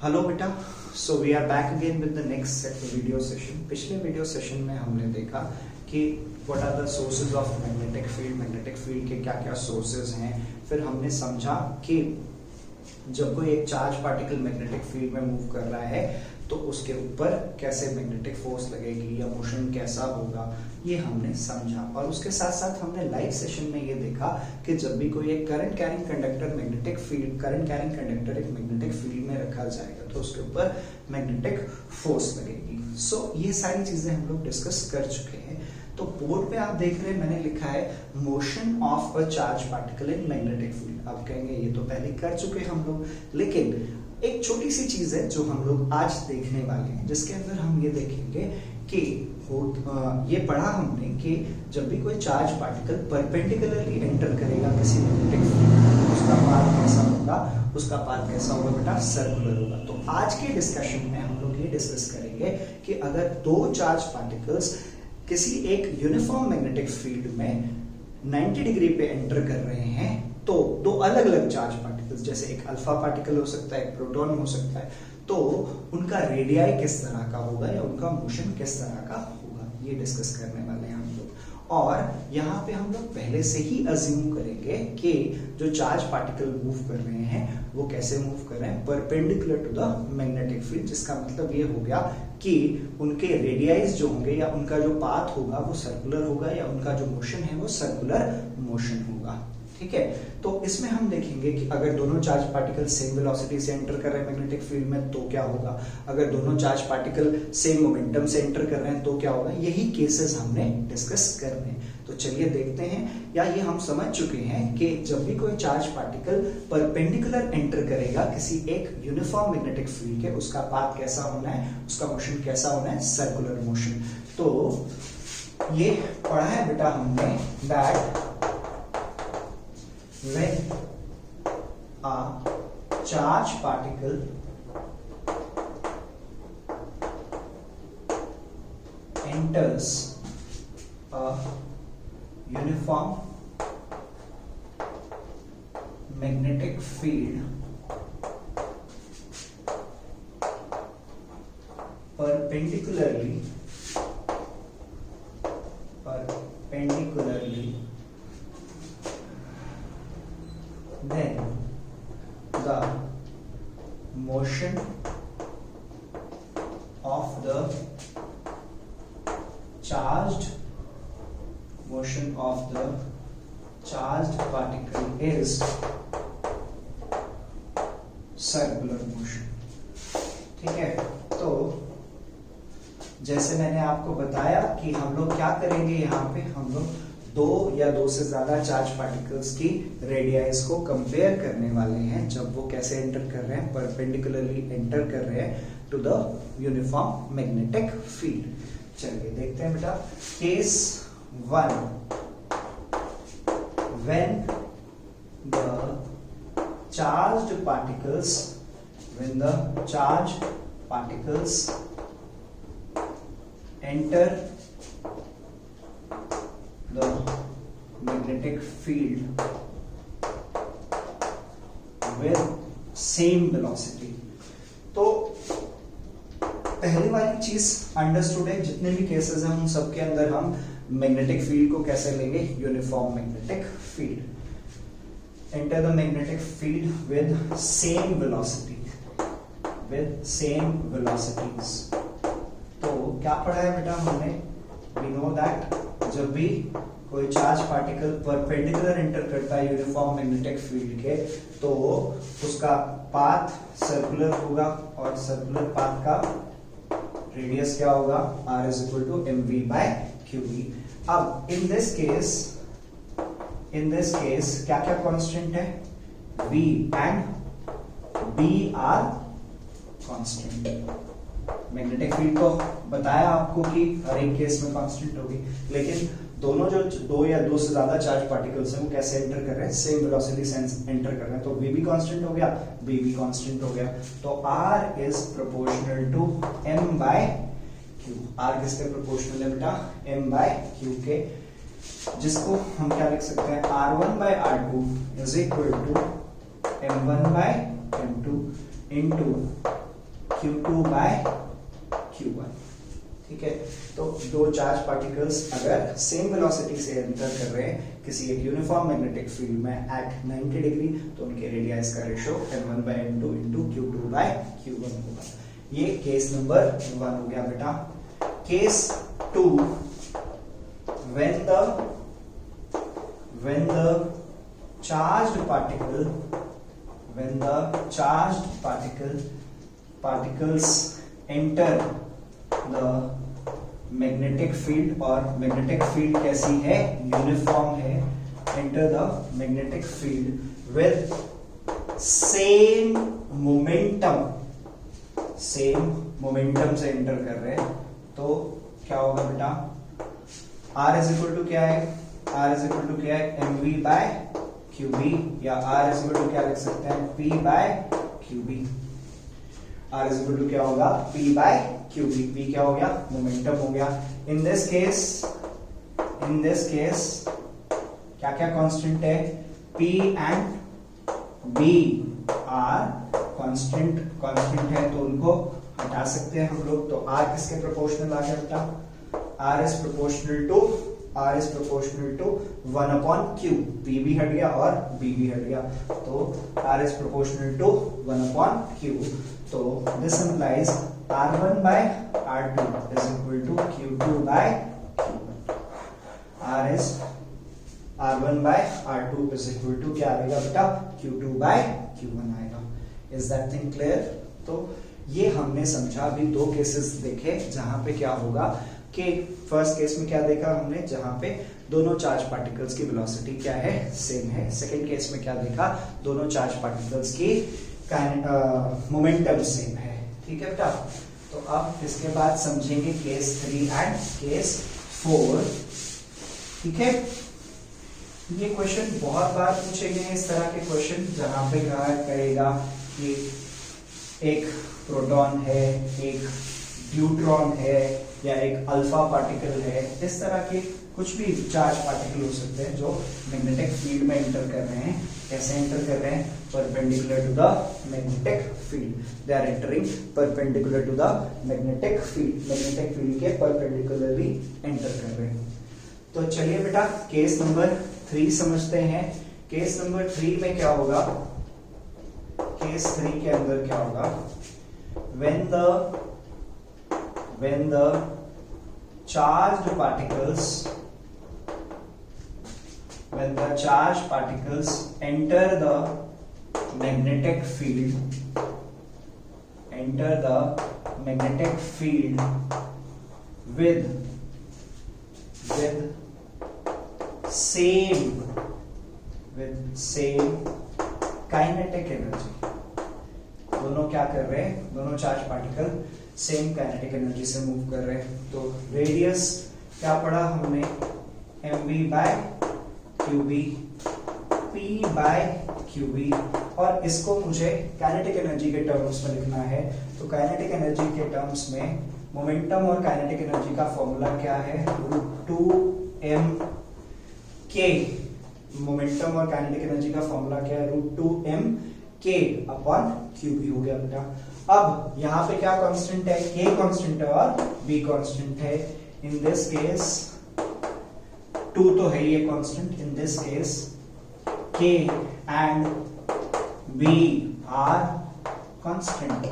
Hello बेटा, so we are back again with the next video session. पिछले video session में हमने देखा कि what are the sources of magnetic field के क्या क्या सोर्सेज हैं। फिर हमने समझा कि जब कोई एक चार्ज पार्टिकल मैग्नेटिक फील्ड में मूव कर रहा है तो उसके ऊपर कैसे मैग्नेटिक फोर्स लगेगी या मोशन कैसा होगा, ये हमने समझा। और उसके साथ साथ हमने लाइव सेशन में ये देखा कि जब भी कोई एक करंट कैरिंग कंडक्टर एक मैग्नेटिक फील्ड में रखा जाएगा तो उसके ऊपर मैग्नेटिक फोर्स लगेगी। सो ये सारी चीजें हम लोग डिस्कस कर चुके हैं। तो बोर्ड पे आप देख रहे हैं मैंने लिखा है motion of a charge particle in magnetic field. आप कहेंगे ये तो पहले कर चुके हम लोग, लेकिन एक छोटी सी चीज है जो हम लोग आज देखने वाले हैं, जिसके अंदर हम ये देखेंगे कि ये पढ़ा हमने कि जब भी कोई चार्ज पार्टिकल परपेंडिकुलरली एंटर करेगा किसी मैग्नेटिक फील्ड, उसका पाथ कैसा होगा, उसका पाथ कैसा होगा बेटा, सर्कुलर होगा। तो आज के डिस्कशन में हम लोग ये डिस्कस करेंगे कि अगर दो चार्ज पार्टिकल्स किसी एक यूनिफॉर्म मैग्नेटिक फील्ड में 90 डिग्री पे एंटर कर रहे हैं तो दो अलग अलग चार्ज पार्टिकल्स, जैसे एक अल्फा पार्टिकल हो सकता है, एक प्रोटॉन हो सकता है, तो उनका रेडियाई किस तरह का होगा या उनका मोशन किस तरह का होगा, ये डिस्कस करने वाले हैं हम लोग। और यहाँ पे हम लोग पहले से ही अज्यूम करेंगे कि जो चार्ज पार्टिकल मूव कर रहे हैं वो कैसे मूव कर रहे हैं, perpendicular to the magnetic field, जिसका मतलब ये हो गया कि उनके रेडियाइज जो होंगे या उनका जो पाथ होगा वो सर्कुलर होगा या उनका जो मोशन है वो सर्कुलर मोशन होगा। ठीक है, तो इसमें हम देखेंगे कि अगर दोनों चार्ज पार्टिकल सेम वेलोसिटी से एंटर कर रहे हैं मैग्नेटिक फील्ड में तो क्या होगा, अगर दोनों चार्ज पार्टिकल सेम मोमेंटम से एंटर कर रहे हैं तो क्या होगा। यही केसेस हमने डिस्कस करने हैं। तो चलिए देखते हैं, या ये हम समझ चुके हैं कि जब भी कोई चार्ज पार्टिकल परपेंडिकुलर एंटर करेगा किसी एक यूनिफॉर्म मैग्नेटिक फील्ड के, उसका पाथ कैसा होना है, उसका मोशन कैसा होना है, सर्कुलर मोशन। तो ये पढ़ा है बेटा हमने that when a charge particle enters a uniform magnetic field perpendicularly then the motion of the charged particle is circular motion। ठीक है, तो जैसे मैंने आपको बताया कि हम लोग क्या करेंगे, यहाँ पे हम लोग दो या दो से ज्यादा चार्ज पार्टिकल्स की रेडियाइज को कंपेयर करने वाले हैं जब वो कैसे एंटर कर रहे हैं, परपेंडिकुलरली एंटर कर रहे हैं to the uniform magnetic field. चलिए देखते हैं बेटा। Case 1, when the charge particles enter the magnetic field with same velocity। तो पहली वाली चीज अंडरस्टूड है, जितने भी केसेस हैं उन सब के अंदर हम मैग्नेटिक फील्ड को कैसे लेंगे, uniform magnetic field. Enter the magnetic field with same velocities. तो क्या पढ़ा है बेटा हमने, वी नो दैट जब भी कोई चार्ज पार्टिकल परपेंडिकुलर एंटर करता है यूनिफॉर्म मैग्नेटिक फील्ड के तो उसका पाथ सर्कुलर होगा और सर्कुलर पाथ का रेडियस क्या होगा, r is equal to mv/qb। अब इन दिस केस क्या क्या कांस्टेंट है, v and b are constant. Magnetic field को बताया आपको कि हर एक केस में कांस्टेंट होगी, लेकिन दोनों जो दो या दो से ज्यादा चार्ज पार्टिकल्स हैं वो कैसे एंटर कर रहे हैं, सेम वेलोसिटी से एंटर कर रहे हैं। तो v भी कांस्टेंट हो गया, b भी कांस्टेंट हो गया। तो r is proportional to m/q। r किसके प्रोपोर्शनल है बेटा, m/q के, जिसको हम क्या लिख सकते हैं, r1/r2 is equal to m1/m2 into Q2 by Q1। ठीक है, तो दो चार्ज पार्टिकल्स अगर सेम वेलोसिटी से एंटर कर रहे हैं किसी एक यूनिफॉर्म मैग्नेटिक फील्ड में एट 90 डिग्री, तो उनके रेडियस का ratio m1 by m2 into Q2 by Q1 होगा। ये केस नंबर 1 हो गया बेटा। Case 2, when the charged particles enter the magnetic field, और magnetic field कैसी है, यूनिफॉर्म है, enter the magnetic field with same momentum से enter कर रहे हैं, तो क्या होगा बेटा, R इज इक्वल टू क्या है, mv बाय qb, या R इज इक्वल टू क्या लिख सकते हैं, p by qb। R is equal to क्या होगा, p बाय qb। p क्या हो गया, मोमेंटम हो गया। इन दिस केस क्या क्या कांस्टेंट है, p and b are constant है, तो उनको हटा सकते हैं हम लोग। तो R किसके प्रोपोर्शनल आ गया बेटा, R is proportional to 1 upon Q। P भी हट गया और B भी हट गया, तो R is proportional to 1 upon Q। तो this implies R1 by R2 is equal to Q2 by Q1। R1 by R2 is equal to क्या आएगा बेटा, Q2 by Q1 आएगा। Is that thing clear? तो ये हमने समझा। अभी दो केसेस देखे जहां पे क्या होगा कि फर्स्ट केस में क्या देखा हमने, जहां पे दोनों चार्ज पार्टिकल्स की वेलोसिटी क्या है, सेम है। सेकंड केस में क्या देखा, दोनों चार्ज पार्टिकल्स की मोमेंटम सेम है। ठीक है बेटा, तो अब इसके बाद समझेंगे केस 3 एंड केस 4। ठीक है, ये क्वेश्चन बहुत बार पूछे गए हैं, इस तरह के क्वेश्चन जहां पे कहा करेगा कि एक प्रोटॉन है, एक न्यूट्रॉन है, या एक अल्फा पार्टिकल है, इस तरह के कुछ भी चार्ज पार्टिकल हो सकते हैं जो मैग्नेटिक फील्ड में एंटर कर रहे हैं। कैसे एंटर कर रहे हैं, perpendicular to the magnetic field, they are entering perpendicular to the magnetic field के परपेंडिकुलरली एंटर कर रहे हैं। तो चलिए बेटा केस नंबर 3 समझते हैं। केस नंबर 3 में क्या होगा, केस 3 के अंदर क्या होगा, when the charged particles enter the magnetic field with same kinetic energy, दोनों क्या कर रहे हैं, दोनों charge particle same kinetic energy से मूव कर रहे हैं। तो रेडियस क्या पढ़ा हमने, mv by qb, p by qb, और इसको मुझे काइनेटिक एनर्जी के टर्म्स में लिखना है। तो काइनेटिक एनर्जी के टर्म्स में मोमेंटम और काइनेटिक एनर्जी का फॉर्मूला क्या है, √2m_k। मोमेंटम और काइनेटिक एनर्जी का फॉर्मूला क्या है, √2m_k अपॉन qb हो गया बेटा। अब यहाँ पे क्या कांस्टेंट है, k कांस्टेंट है और b कांस्टेंट है। इन दिस केस 2 तो है ये constant, in this case k and b are constant.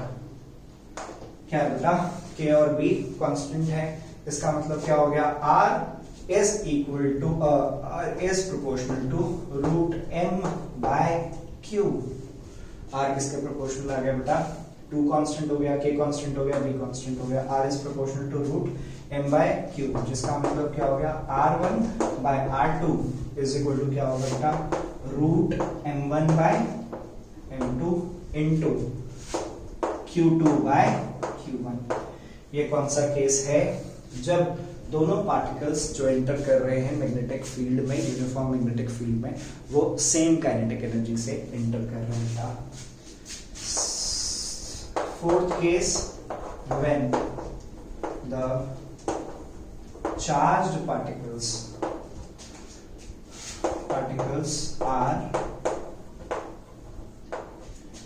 क्या है बेटा, k और b कांस्टेंट है, इसका मतलब क्या हो गया, r is proportional to √m by q। r किसके प्रोपोर्शनल आ गया बेटा, 2 कांस्टेंट हो गया, k कांस्टेंट हो गया, b कांस्टेंट हो गया, r is proportional to √m by q, जिसका मतलब क्या हो गया, r1 by r2 is equal to क्या होगा बेटा, √m1 by m2 into q2 by q1। ये कौन सा केस है, जब दोनों पार्टिकल्स जो एंटर कर रहे हैं मैग्नेटिक फील्ड में, यूनिफॉर्म मैग्नेटिक फील्ड में, वो सेम काइनेटिक एनर्जी से एंटर कर रहे हैं। Fourth case, when the charged particles are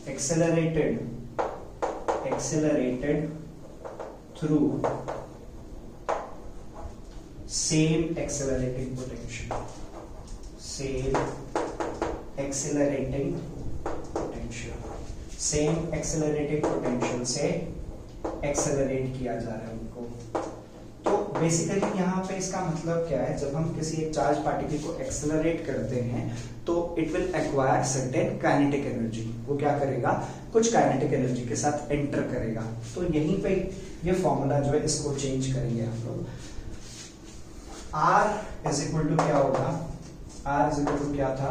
accelerated accelerated through same accelerating potential, same accelerating potential से एक्सेलरेट किया जा रहा है उनको। तो बेसिकली यहाँ पे इसका मतलब क्या है, जब हम किसी एक चार्ज पार्टिकल को एक्सेलरेट करते हैं तो it will acquire certain kinetic energy. वो क्या करेगा, कुछ काइनेटिक एनर्जी के साथ एंटर करेगा। तो यहीं पे ये फॉर्मूला जो है इसको चेंज करेंगे हम लोग। R इज इक्वल टू क्या होगा, R इज इक्वल टू क्या था,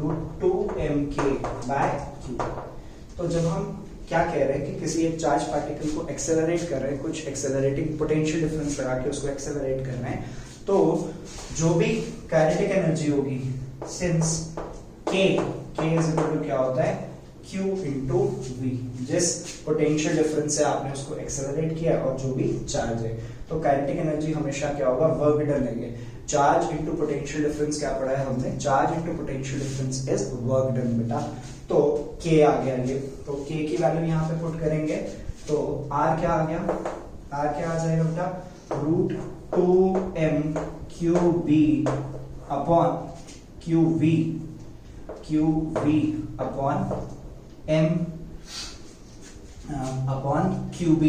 √2mk/q। तो जब हम क्या कह रहे हैं कि किसी एक चार्ज पार्टिकल को एक्सेलरेट कर रहे हैं, कुछ एक्सेलरेटिंग पोटेंशियल डिफरेंस लगा के उसको एक्सेलरेट कर रहे हैं, तो जो भी काइनेटिक एनर्जी होगी, since k is equal to क्या होता है, q इंटू v, जिस पोटेंशियल डिफरेंस से आपने उसको एक्सेलरेट किया और जो भी चार्ज है, तो काइनेटिक एनर्जी हमेशा क्या होगा, वर्क डन लेंगे। चार्ज इंटू पोटेंशियल डिफरेंस क्या पढ़ा है हमने, charge into potential difference is work done बेटा। तो k आ गया ये, तो k की वैल्यू यहाँ पे पुट करेंगे तो r क्या आ गया, r क्या आ जाएगा बेटा, √2mqb upon qv upon m upon qb।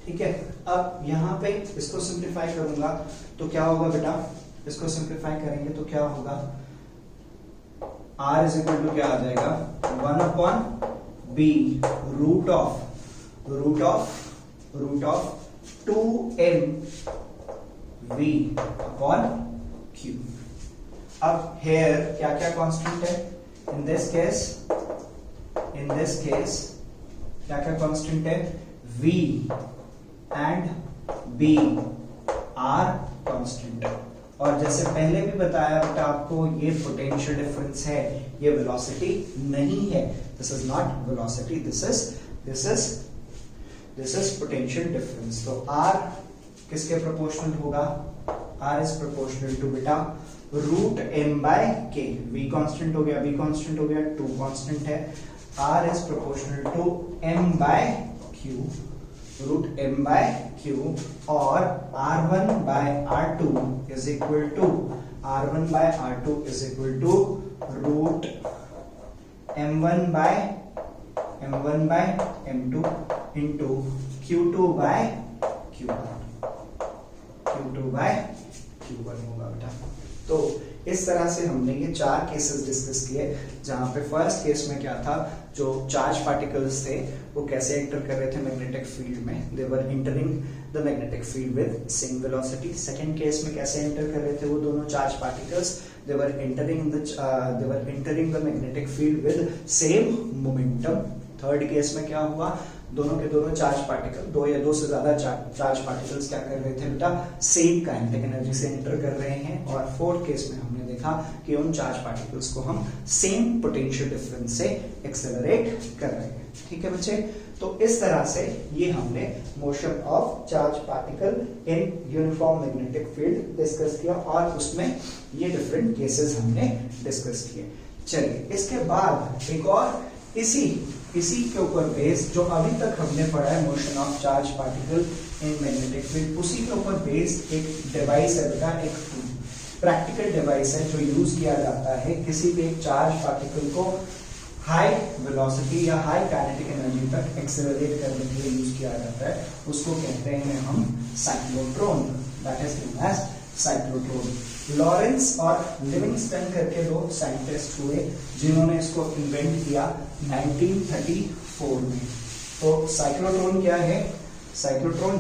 ठीक है, अब यहाँ पे इसको सिंप्लीफाई करूंगा तो क्या होगा बेटा, इसको सिंप्लीफाई करेंगे तो क्या होगा, R इज इक्वल टू क्या आ जाएगा, 1 upon b root of 2m v upon q। अब हेयर क्या क्या कांस्टेंट है, इन दिस केस क्या क्या कांस्टेंट है, v and b are constant. और जैसे पहले भी बताया बेटा आपको, ये पोटेंशियल डिफरेंस है, ये वेलोसिटी नहीं है, this is not velocity, this is potential difference. तो r किसके प्रोपोर्शनल होगा, r इज प्रोपोर्शनल टू बेटा √m/k, v कांस्टेंट हो गया, b कांस्टेंट हो गया, 2 कांस्टेंट है, r is proportional to m/q, √m/q, और r1/r2 is equal to √m1/m2 into q2/q1 होगा बेटा। तो इस तरह से हमने ये 4 केसेस डिस्कस किए, जहां पे फर्स्ट केस में क्या था, जो चार्ज पार्टिकल्स थे वो कैसे एंटर कर रहे थे मैग्नेटिक फील्ड में, they were entering the magnetic field with same velocity. Second case में कैसे एंटर कर रहे थे वो दोनों charge particles, they were entering the magnetic field with same momentum. Third case में क्या हुआ, दोनों के दोनों चार्ज पार्टिकल, दो या दो से ज्यादा चार्ज पार्टिकल्स क्या कर रहे थे बेटा, सेम काइनेटिक एनर्जी से एंटर कर रहे हैं। और फोर्थ केस में हमने देखा कि उन चार्ज पार्टिकल्स को हम सेम पोटेंशियल डिफरेंस से एक्सेलरेट कर रहे हैं। ठीक है बच्चे, तो इस तरह से ये हमने motion of charge particle in uniform magnetic field discuss किया, और उसमें ये डिफरेंट केसेस हमने डिस्कस किए। चलिए, इसके बाद एक और इसी के ऊपर बेस्ड, जो अभी तक हमने पढ़ा है motion of charge particle in magnetic field, उसी के ऊपर बेस्ड एक डिवाइस है बेटा, एक प्रैक्टिकल डिवाइस है जो यूज किया जाता है किसी भी एक चार्ज पार्टिकल को हाई वेलोसिटी या हाई काइनेटिक एनर्जी तक एक्सेलरेट करने के लिए यूज किया जाता है। उसको कहते हैं हम cyclotron, that is known as cyclotron. Lawrence और लिविंगस्टन करके दो साइंटिस्ट हुए जिन्होंने इसको इन्वेंट किया 1934 में। तो साइक्लोट्रॉन क्या है, साइक्लोट्रॉन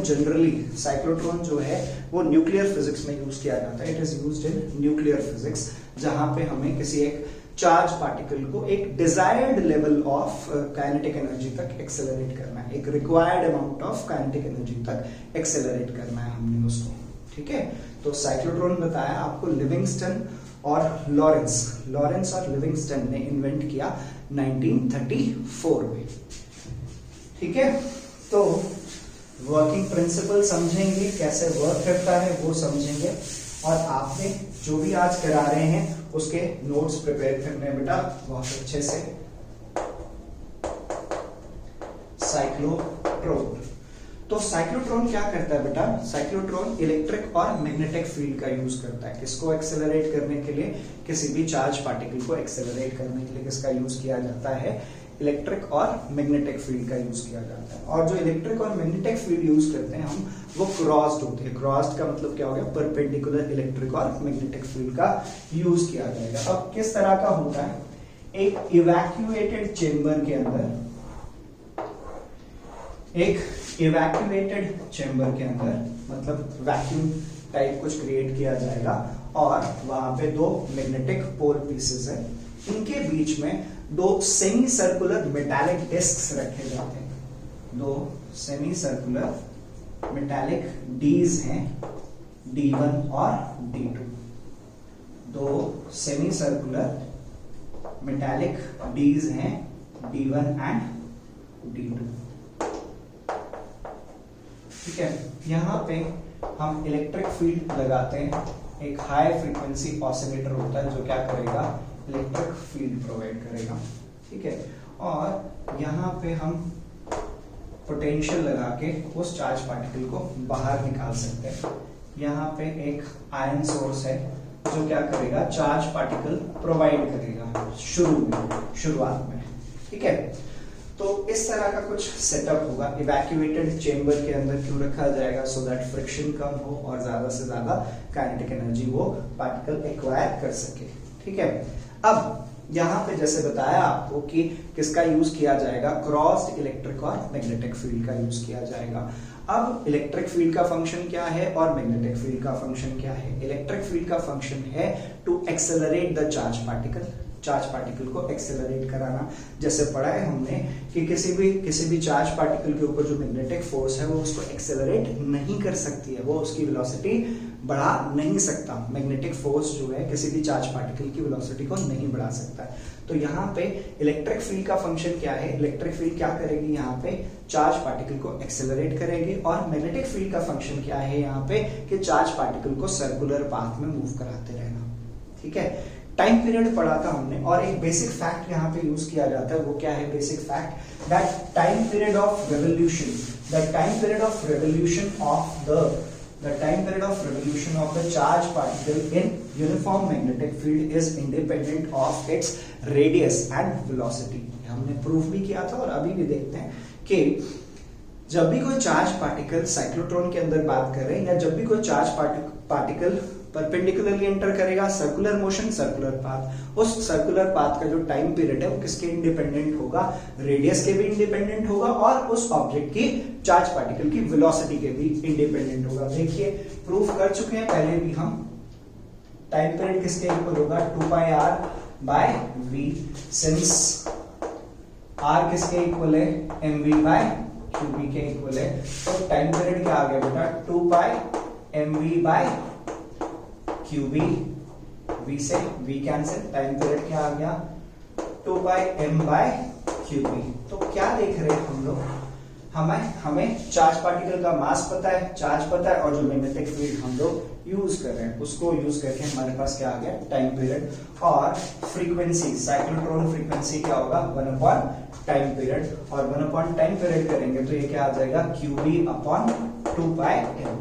जो है वो न्यूक्लियर फिजिक्स में यूज किया जाता है, it is used in nuclear physics, जहां पे हमें किसी एक चार्ज पार्टिकल को एक desired level of kinetic energy तक एक्सेलरेट करना है, एक required amount of kinetic energy तक एक्सेलरेट करना है हमने उसको। ठीक है, तो साइक्लोट्रॉन बताया आपको लिविंगस्टन और लॉरेंस और लिविंगस्टन ने इन्वेंट किया 1934 में। ठीक है, तो वर्किंग प्रिंसिपल समझेंगे, कैसे वर्क करता है वो समझेंगे, और आपने जो भी आज करा रहे हैं उसके नोट्स प्रिपेयर करने हैं बेटा बहुत अच्छे से। साइक्लोट्रॉन। तो साइक्लोट्रॉन क्या करता है बेटा, साइक्लोट्रॉन इलेक्ट्रिक और मैग्नेटिक फील्ड का यूज करता है। किसको एक्सेलरेट करने के लिए, किसी भी चार्ज पार्टिकल को एक्सेलरेट करने के लिए किसका यूज किया जाता है, इलेक्ट्रिक और मैग्नेटिक फील्ड का यूज किया जाता है। और जो इलेक्ट्रिक और मैग्नेटिक फील्ड यूज करते हैं हम, वो क्रॉस्ड होते हैं। क्रॉस्ड का मतलब क्या हो गया, परपेंडिकुलर इलेक्ट्रिक और मैग्नेटिक फील्ड का यूज किया जाएगा। अब किस तरह का होता है, एक इवैक्यूएटेड चेंबर के अंदर, एक इवैक्यूएटेड चेंबर के अंदर मतलब वैक्यूम टाइप कुछ क्रिएट किया जाएगा और वहां पे दो मैग्नेटिक पोल पीसेस है, इनके बीच में दो सेमी सर्कुलर मेटालिक डिस्क्स रखे जाते हैं। दो सेमी सर्कुलर मेटालिक डीज हैं, D1 और D2। दो सेमी सर्कुलर मेटालिक डीज हैं, D1 एंड D2। ठीक है, यहां पे हम इलेक्ट्रिक फील्ड लगाते हैं। एक हाई फ्रीक्वेंसी ऑसिलेटर होता है जो क्या करेगा, इलेक्ट्रिक फील्ड प्रोवाइड करेगा। ठीक है, और यहाँ पे हम पोटेंशियल लगा के उस चार्ज पार्टिकल को बाहर निकाल सकते हैं। यहाँ पे एक आयरन सोर्स है जो क्या करेगा, चार्ज पार्टिकल प्रोवाइड करेगा शुरुआत में। ठीक है, तो इस तरह का कुछ सेटअप होगा। इवैक्यूएटेड चेंबर के अंदर क्यों रखा जाएगा, सो दैट फ्रिक्शन कम हो और ज्यादा से ज्यादा काइनेटिक एनर्जी वो पार्टिकल एक्वायर कर सके। ठीक है, अब यहाँ पे जैसे बताया आपको कि किसका यूज किया जाएगा, क्रॉस्ड इलेक्ट्रिक और मैग्नेटिक फील्ड का यूज किया जाएगा। अब इलेक्ट्रिक फील्ड का फंक्शन क्या है और मैग्नेटिक फील्ड का फंक्शन क्या है। इलेक्ट्रिक फील्ड का फंक्शन है to accelerate the charge particle, charge particle को एक्सेलरेट कराना। जैसे पढ़ा है हमने कि किसी भी चार्ज पार्टिकल के ऊपर जो मैग्नेटिक फोर्स है वो उसको एक्सेलरेट नहीं कर सकती है, वो उसकी वेलोसिटी बढ़ा नहीं सकता। मैग्नेटिक फोर्स जो है किसी भी चार्ज पार्टिकल की वेलोसिटी को नहीं बढ़ा सकता है। तो यहाँ पे इलेक्ट्रिक फील्ड का फंक्शन क्या है, इलेक्ट्रिक फील्ड क्या करेगी, यहाँ पे चार्ज पार्टिकल को एक्सेलरेट करेगी। और मैग्नेटिक फील्ड का फंक्शन क्या है यहाँ पे, कि चार्ज पार्टिकल को सर्कुलर पाथ में मूव कराते रहना। ठीक है, टाइम पीरियड पढ़ा था हमने और एक बेसिक फैक्ट यहाँ पे यूज किया जाता है। वो क्या है basic fact, that time period of revolution, the time period of revolution of the time period of revolution of the charge particle in uniform magnetic field is independent of its radius and velocity। हमने proof भी किया था और अभी भी देखते हैं कि जब भी कोई चार्ज पार्टिकल साइक्लोट्रॉन के अंदर बात कर रहे हैं, या जब भी कोई चार्ज पार्टिकल परपेंडिकुलरली एंटर करेगा, सर्कुलर मोशन, सर्कुलर पाथ, उस सर्कुलर पाथ का जो टाइम पीरियड है वो किसके इंडिपेंडेंट होगा, रेडियस के भी इंडिपेंडेंट होगा और उस ऑब्जेक्ट की चार्ज पार्टिकल की वेलोसिटी के भी इंडिपेंडेंट होगा। देखिए प्रूफ कर चुके हैं पहले भी हम, टाइम पीरियड किसके इक्वल होगा, 2πr/v, सिंस r किसके इक्वल है, mv/qb के इक्वल है। तो टाइम पीरियड क्या आ गया बेटा, 2πmv/qb, v से v कैंसिल, टाइम पीरियड क्या आ गया, 2πm/qb। तो क्या देख रहे हैं हम लोग, हमें चार्ज पार्टिकल का मास पता है, चार्ज पता है, और जो मैग्नेटिक फील्ड हम लोग यूज कर रहे हैं उसको यूज करके हमारे पास क्या आ गया, टाइम पीरियड। और फ्रीक्वेंसी, साइक्लोट्रॉन फ्रीक्वेंसी क्या होगा, 1/टाइम पीरियड, और 1/टाइम पीरियड करेंगे तो ये क्या आ जाएगा, qb/2πm।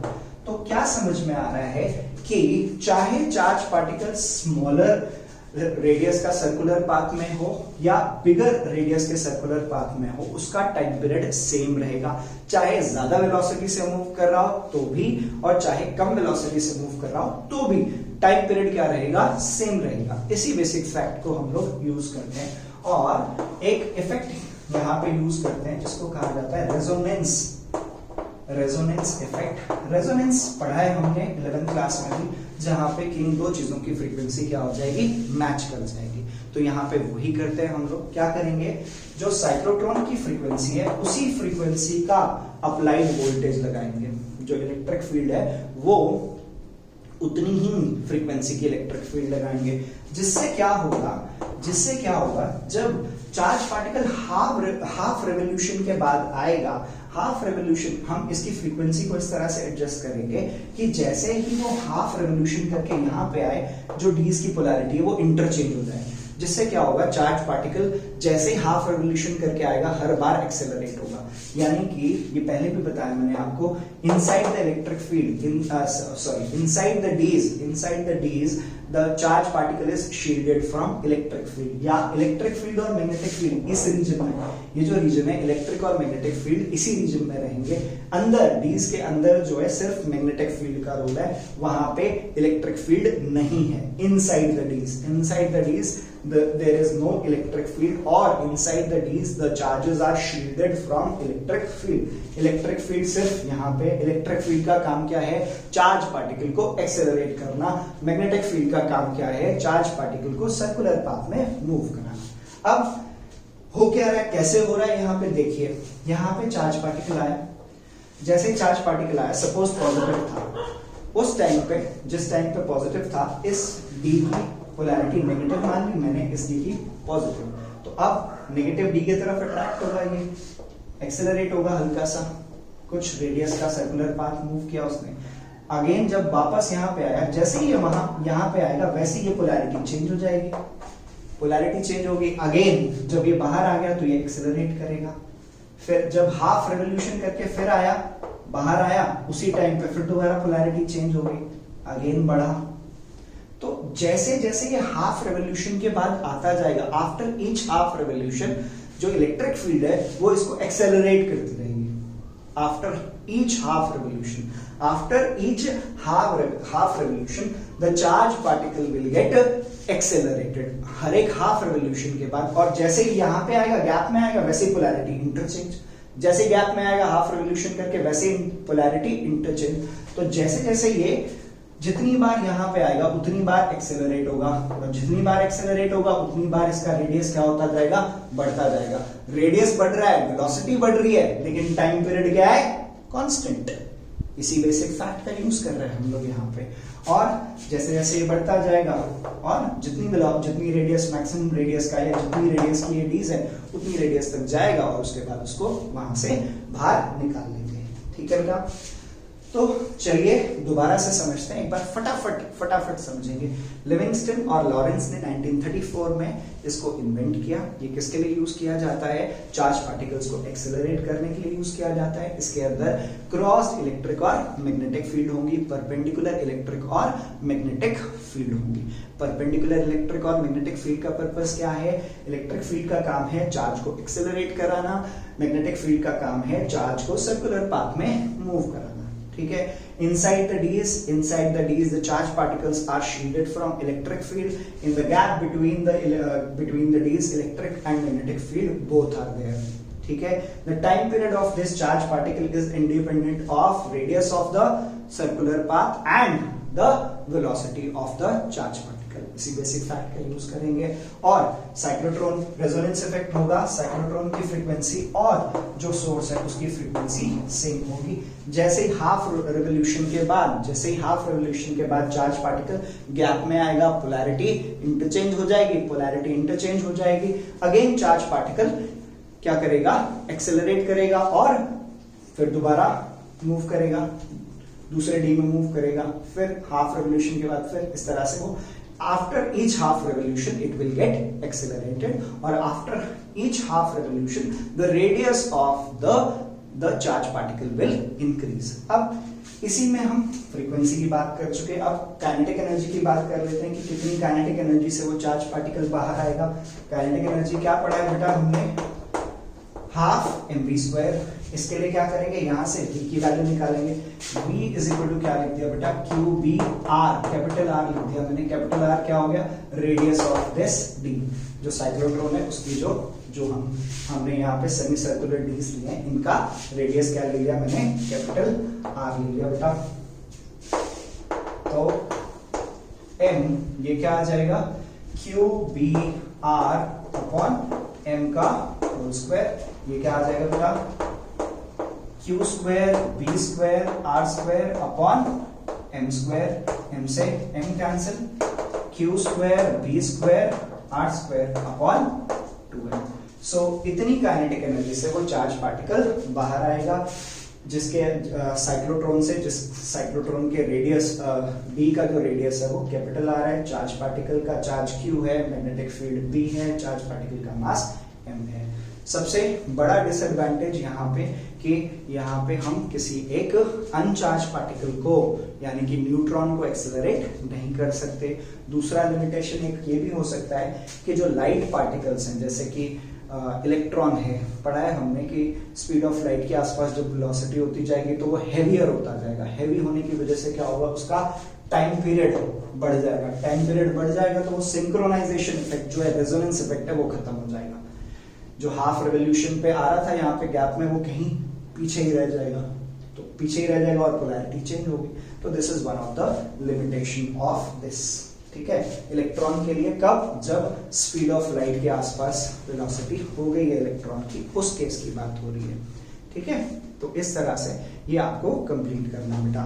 तो क्या समझ में आ रहा है कि चाहे चार्ज पार्टिकल स्मॉलर रेडियस का सर्कुलर पाथ में हो या बिगर रेडियस के सर्कुलर पाथ में हो, उसका टाइम पीरियड सेम रहेगा। चाहे ज्यादा वेलोसिटी से मूव कर रहा हो तो भी, और चाहे कम वेलोसिटी से मूव कर रहा हो तो भी टाइम पीरियड क्या रहेगा, सेम रहेगा। इसी बेसिक फैक्ट को हम लोग यूज करते हैं और एक इफेक्ट यहाँ पे यूज करते हैं जिसको कहा जाता है रेजोनेंस, रेजोनेंस इफेक्ट। रेजोनेंस पढ़ा है हमने 11th क्लास में भी, जहां पे कि इन दो चीजों की फ्रीक्वेंसी क्या हो जाएगी, मैच कर जाएगी। तो यहाँ पे वही करते हैं हम लोग, क्या करेंगे, जो साइक्लोट्रॉन की फ्रीक्वेंसी है उसी फ्रीक्वेंसी का अप्लाइड वोल्टेज लगाएंगे। जो इलेक्ट्रिक फील्ड है वो उतनी ही फ्रीक्वेंसी की इलेक्ट्रिक फील्ड लगाएंगे, जिससे क्या होगा, जब चार्ज पार्टिकल हाफ रेवोल्यूशन के बाद आएगा, हाफ रेवोल्यूशन हम इसकी फ्रीक्वेंसी को इस तरह से एडजस्ट करेंगे कि जैसे ही वो हाफ रेवोल्यूशन करके यहाँ पे आए, जो डीज की पोलैरिटी है वो इंटरचेंज हो जाए। जिससे क्या होगा, चार्ज पार्टिकल जैसे हाफ रेवोल्यूशन करके आएगा हर बार एक्सेलरेट होगा। यानी कि ये पहले भी बताया मैंने आपको, inside the electric field, inside the dees the charge particle is shielded from electric field, या इलेक्ट्रिक फील्ड और मैग्नेटिक फील्ड इस रीजन में, ये जो रीजन है इलेक्ट्रिक और मैग्नेटिक फील्ड इसी रीजन में रहेंगे। अंदर डीज के अंदर जो है सिर्फ मैग्नेटिक फील्ड का रोल है, वहां पे इलेक्ट्रिक फील्ड नहीं है। Inside the dees there is no electric field, or inside the D's the charges are shielded from electric field. Electric field सिर्फ यहाँ पे, इलेक्ट्रिक फील्ड का काम क्या है, चार्ज पार्टिकल को एक्सेलरेट करना। मैग्नेटिक फील्ड का काम क्या है, चार्ज पार्टिकल को सर्कुलर पाथ में मूव कराना। अब हो क्या रहा है, कैसे हो रहा है, यहाँ पे देखिए, यहाँ पे चार्ज पार्टिकल आया, जैसे चार्ज पार्टिकल आया, सपोज पॉजिटिव था, उस टाइम पे, जिस टाइम पे पॉजिटिव था, इस डी की पोलैरिटी नेगेटिव मान ली मैंने, इस डी की पॉजिटिव, तो अब नेगेटिव डी की तरफ अट्रैक्ट होगा, ये एक्सेलरेट होगा हल्का सा, कुछ रेडियस का सर्कुलर पाथ मूव किया उसने। अगेन जब वापस यहाँ पे आया, जैसे ही वहां यहाँ पे आएगा वैसे ये पोलैरिटी चेंज हो जाएगी, पोलैरिटी चेंज होगी। अगेन जब ये बाहर आ गया तो ये एक्सेलरेट करेगा, फिर जब हाफ रेवोल्यूशन करके फिर आया, बाहर आया, उसी टाइम पे फिर दोबारा पोलैरिटी चेंज हो गई, अगेन बढ़ा। तो जैसे जैसे ये हाफ रेवोल्यूशन के बाद आता जाएगा, आफ्टर ईच हाफ रेवोल्यूशन जो इलेक्ट्रिक फील्ड है वो इसको एक्सेलरेट करती रहेगी। After each half revolution, after each half revolution the charge particle will get accelerated, हर एक हाफ रेवोल्यूशन के बाद। और जैसे ही यहाँ पे आएगा, गैप में आएगा, वैसे ही पोलैरिटी इंटरचेंज, जैसे गैप में आएगा हाफ रेवोल्यूशन करके वैसे पोलैरिटी इंटरचेंज। तो जैसे जैसे ये जितनी बार यहाँ पे आएगा उतनी बार एक्सेलरेट होगा, और जितनी बार एक्सेलरेट होगा उतनी बार इसका रेडियस क्या होता जाएगा, बढ़ता जाएगा। रेडियस बढ़ रहा है, वेलोसिटी बढ़ रही है, लेकिन टाइम पीरियड क्या है, कांस्टेंट। इसी बेसिक फैक्ट का यूज कर रहे हैं हम लोग यहाँ पे। और जैसे जैसे ये बढ़ता जाएगा, और जितनी रेडियस, मैक्सिमम रेडियस का, या जितनी रेडियस की ये डीज है उतनी रेडियस तक जाएगा, और उसके बाद उसको वहां से बाहर निकाल लेंगे। ठीक है बेटा, तो चलिए दोबारा से समझते हैं, एक बार फटाफट समझेंगे। लिविंगस्टन और लॉरेंस ने 1934 में इसको इन्वेंट किया। ये किसके लिए यूज किया जाता है, चार्ज पार्टिकल्स को एक्सेलरेट करने के लिए यूज किया जाता है। इसके अंदर क्रॉस्ड इलेक्ट्रिक और मैग्नेटिक फील्ड होंगी, परपेंडिकुलर इलेक्ट्रिक और मैग्नेटिक फील्ड होंगी। परपेंडिकुलर इलेक्ट्रिक और मैग्नेटिक फील्ड का पर्पस क्या है, इलेक्ट्रिक फील्ड का काम है चार्ज को एक्सेलरेट कराना, मैग्नेटिक फील्ड का काम है चार्ज को सर्कुलर पाथ में मूव कराना। ठीक है, inside the D's the charge particles are shielded from electric field. In the gap between the D's, electric and magnetic field both are there. ठीक है, the time period of this charge particle is independent of radius of the circular path and the velocity of the charge particle. इसी basic fact का use करेंगे। और cyclotron resonance effect होगा, cyclotron की frequency और जो सोर्स है उसकी फ्रीक्वेंसी सेम होगी। जैसे ही हाफ रेवोल्यूशन के बाद चार्ज पार्टिकल गैप में आएगा, पोलैरिटी इंटरचेंज हो जाएगी, अगेन चार्ज पार्टिकल क्या करेगा, एक्सेलरेट करेगा, और फिर दोबारा मूव करेगा, दूसरे डी में मूव करेगा, फिर हाफ रेवोल्यूशन के बाद फिर इस तरह से वो after each half revolution it will get accelerated, or after each half revolution the radius of the charge particle will increase. अब इसी में हम फ्रीक्वेंसी की बात कर चुके, अब काइनेटिक एनर्जी की बात कर लेते हैं कि कितनी काइनेटिक एनर्जी से वो चार्ज पार्टिकल बाहर आएगा। काइनेटिक एनर्जी क्या पढ़ा है बेटा हमने, हाफ mv²। इसके लिए क्या करेंगे, यहां से v की वैल्यू निकालेंगे। v इज इक्वल टू क्या लिख दिया बेटा, QBr, कैपिटल R लिख दिया मैंने। कैपिटल R क्या हो गया, रेडियस ऑफ दिस d, जो साइक्लोट्रॉन है उसकी जो हमने यहाँ पे सेमी सर्कुलर डीज लिए हैं, इनका रेडियस क्या ले लिया मैंने, कैपिटल R ले लिया बेटा। तो m ये क्या आ जाएगा, QBr अपॉन m का होल स्क्वायर। ये क्या आ जाएगा बेटा, Q² B² R² upon m², m से m cancel, Q² B² R² upon 2m। सो इतनी काइनेटिक एनर्जी से वो चार्ज पार्टिकल बाहर आएगा। जिसके साइक्लोट्रॉन से, जिस साइक्लोट्रॉन के रेडियस b का जो रेडियस है वो कैपिटल आ रहा है, चार्ज पार्टिकल का चार्ज q है, मैग्नेटिक फील्ड b है, चार्ज पार्टिकल का मास m है। सबसे बड़ा डिसएडवांटेज यहाँ पे कि यहाँ पे हम किसी एक अनचार्ज पार्टिकल को यानी कि न्यूट्रॉन को एक्सेलरेट नहीं कर सकते। दूसरा लिमिटेशन एक ये भी हो सकता है कि जो लाइट पार्टिकल्स हैं जैसे कि इलेक्ट्रॉन है, पढ़ा है हमने कि स्पीड ऑफ लाइट के आसपास जब वेलोसिटी होती जाएगी तो वो हेवियर होता जाएगा। हेवी होने की वजह से क्या होगा, उसका टाइम पीरियड बढ़ जाएगा। टाइम पीरियड बढ़ जाएगा तो वो सिंक्रोनाइजेशन इफेक्ट जो है, रेजोनेंस इफेक्ट है, वो खत्म हो जाएगा। जो हाफ रेवोल्यूशन पे आ रहा था यहाँ पे गैप में, वो कहीं पीछे ही रह जाएगा, तो पीछे ही रह जाएगा और पोलैरिटी चेंज होगी। तो this is one of the limitation of this. ठीक है, इलेक्ट्रॉन के लिए कब, जब स्पीड ऑफ लाइट के आसपास वेलोसिटी हो गई है इलेक्ट्रॉन की, उस केस की बात हो रही है। ठीक है, तो इस तरह से ये आपको कंप्लीट करना बेटा।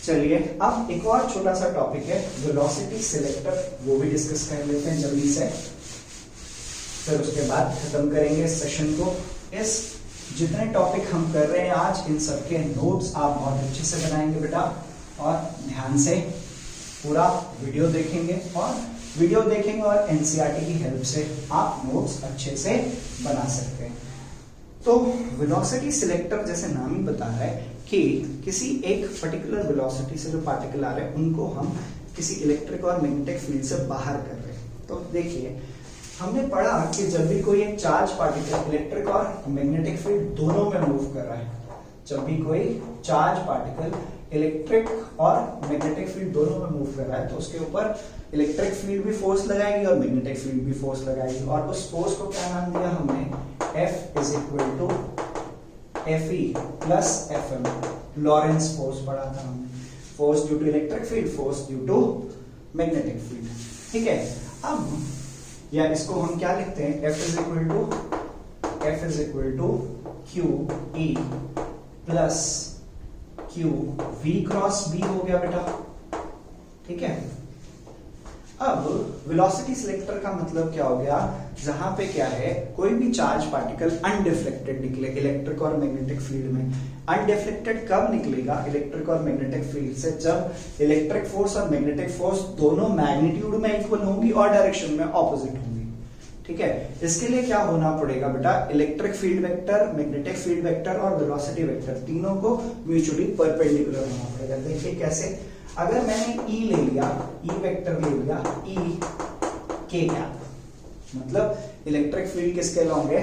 चलिए अब एक और छोटा सा टॉपिक है वेलोसिटी सिलेक्टर, वो भी डिस्कस कर लेते हैं जल्दी से, फिर उसके बाद खत्म करेंगे इस सेशन को। इस जितने टॉपिक हम कर रहे हैं आज, इन सबके नोट्स आप बहुत अच्छे से बनाएंगे बेटा, और ध्यान से पूरा वीडियो देखेंगे, और वीडियो देखेंगे और एनसीईआरटी की हेल्प से आप नोट्स अच्छे से बना सकते हैं। तो वेलोसिटी सिलेक्टर जैसे नाम ही बता रहा है कि किसी एक पर्टिकुलर वेलोसिटी से जो पार्टिकल आ रहे हैं उनको हम किसी इलेक्ट्रिक और मैग्नेटिक फील्ड से बाहर कर रहे हैं। तो देखिए हमने पढ़ा कि जब भी कोई एक चार्ज पार्टिकल इलेक्ट्रिक और मैग्नेटिक फील्ड दोनों में मूव कर रहा है, जब भी कोई चार्ज पार्टिकल इलेक्ट्रिक और मैग्नेटिक फील्ड दोनों में मूव कर रहा है तो उसके ऊपर इलेक्ट्रिक फील्ड भी फोर्स लगाएगी और मैग्नेटिक फील्ड भी फोर्स लगाएगी। और उस फोर्स को क्या नाम दिया हमने, F is equal to Fe plus Fm। Lorentz force पढ़ा था हमने, force due to electric field, force due to magnetic field. ठीक है, अब या इसको हम क्या लिखते हैं, F is equal to Q E plus Q V cross B हो गया बेटा। ठीक है, अब वेलोसिटी सिलेक्टर का मतलब क्या हो गया, जहां पे क्या है, कोई भी चार्ज पार्टिकल अनडिफ्लेक्टेड निकले इलेक्ट्रिक और मैग्नेटिक फील्ड में। अनडिफ्लेक्टेड कब निकलेगा इलेक्ट्रिक और मैग्नेटिक फील्ड से, जब इलेक्ट्रिक फोर्स और मैग्नेटिक फोर्स दोनों मैग्नीट्यूड में इक्वल होंगी और डायरेक्शन में ऑपोजिट होंगी। ठीक है, इसके लिए क्या होना पड़ेगा बेटा, electric field vector, magnetic field vector और वेलोसिटी वेक्टर तीनों को म्यूचुअली परपेंडिकुलर होना पड़ेगा। देखिए कैसे, अगर मैंने E ले लिया, E वेक्टर ले लिया, E के कैप, मतलब इलेक्ट्रिक फील्ड किसके अलोंग है,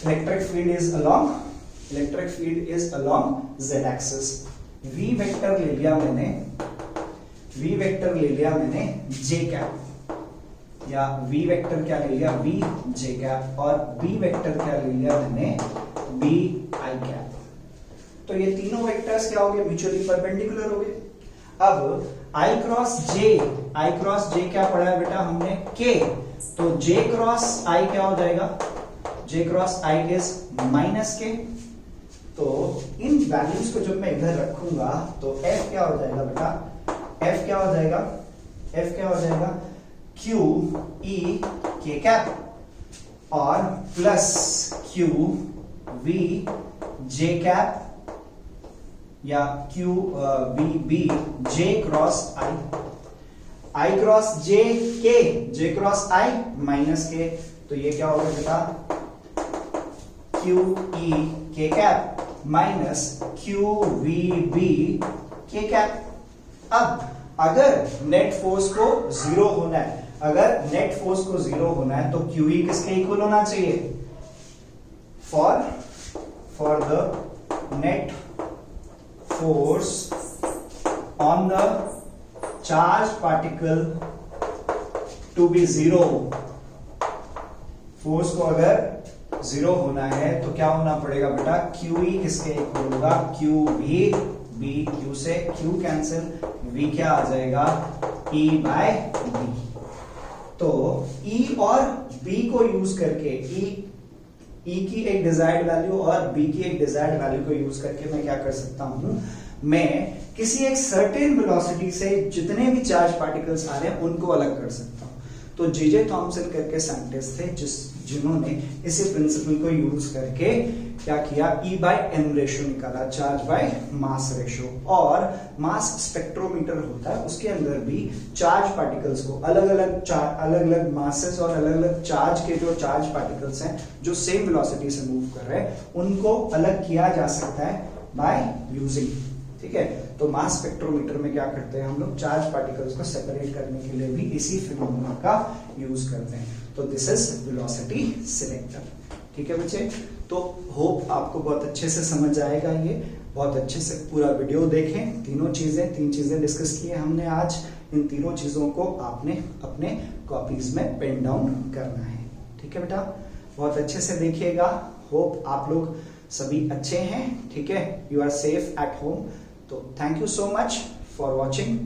electric field is along z axis. V vector ले लिया मैंने J कैप, या V वेक्टर क्या ले लिया, V J कैप, और B वेक्टर क्या ले लिया मैंने, B I कैप। तो ये तीनों वेक्टर्स क्या हो गए, म्यूचुअली परपेंडिकुलर हो गए। अब I क्रॉस J क्या पढ़ा है बेटा हमने, K, तो J क्रॉस I क्या हो जाएगा, J cross I is minus K। तो इन वैल्यूज को जब मैं इधर रखूंगा तो F क्या हो जाएगा बेटा, F क्या हो जाएगा Q E K कैप और plus Q V J cap या Q B J cross I cross J K, J cross I minus K। तो ये क्या होगा बेटा, Q E K cap minus Q V B K cap. अब अगर net force को जीरो होना है, तो QE किसके इक्वल होना चाहिए, for the net force on the charge particle to be zero. Force को अगर जीरो होना है तो क्या होना पड़ेगा बेटा, QE किसके इक्वल होगा, QV, B, Q से Q कैंसिल, V क्या आ जाएगा, E बाय B। तो E और B को यूज करके, E की एक डिजायर्ड वैल्यू और B की एक डिजायर्ड वैल्यू को यूज करके मैं क्या कर सकता हूं, मैं किसी एक सर्टेन वेलोसिटी से जितने भी चार्ज पार्टिकल्स आ रहे हैं उनको अलग कर सकता हूं। तो J.J. थॉमसन करके साइंटिस्ट थे जिन्होंने इसी प्रिंसिपल को यूज करके क्या किया, E/m रेशियो निकाला, चार्ज बाय मास रेशियो। और मास स्पेक्ट्रोमीटर होता है, उसके अंदर भी चार्ज पार्टिकल्स को अलग अलग मासेस और अलग अलग चार्ज के जो चार्ज पार्टिकल्स हैं जो सेम वेलोसिटी से मूव कर रहे हैं, उनको अलग किया जा सकता है बाय यूजिंग, ठीक है। तो मास स्पेक्ट्रोमीटर में क्या करते हैं हम लोग, चार्ज पार्टिकल्स को सेपरेट करने के लिए भी इसी फिनोमेना का यूज करते हैं। तो दिस इज वेलोसिटी सिलेक्टर, ठीक है बच्चे। तो होप आपको बहुत अच्छे से समझ आएगा, ये बहुत अच्छे से पूरा वीडियो देखें। तीन चीजें डिस्कस की हमने आज। इन तीनों चीजों को आपने अपने कॉपीज में पेन डाउन करना है, ठीक है बेटा। बहुत अच्छे से देखिएगा। होप आप लोग सभी अच्छे हैं, ठीक है। You are safe at home. तो thank you so much for watching.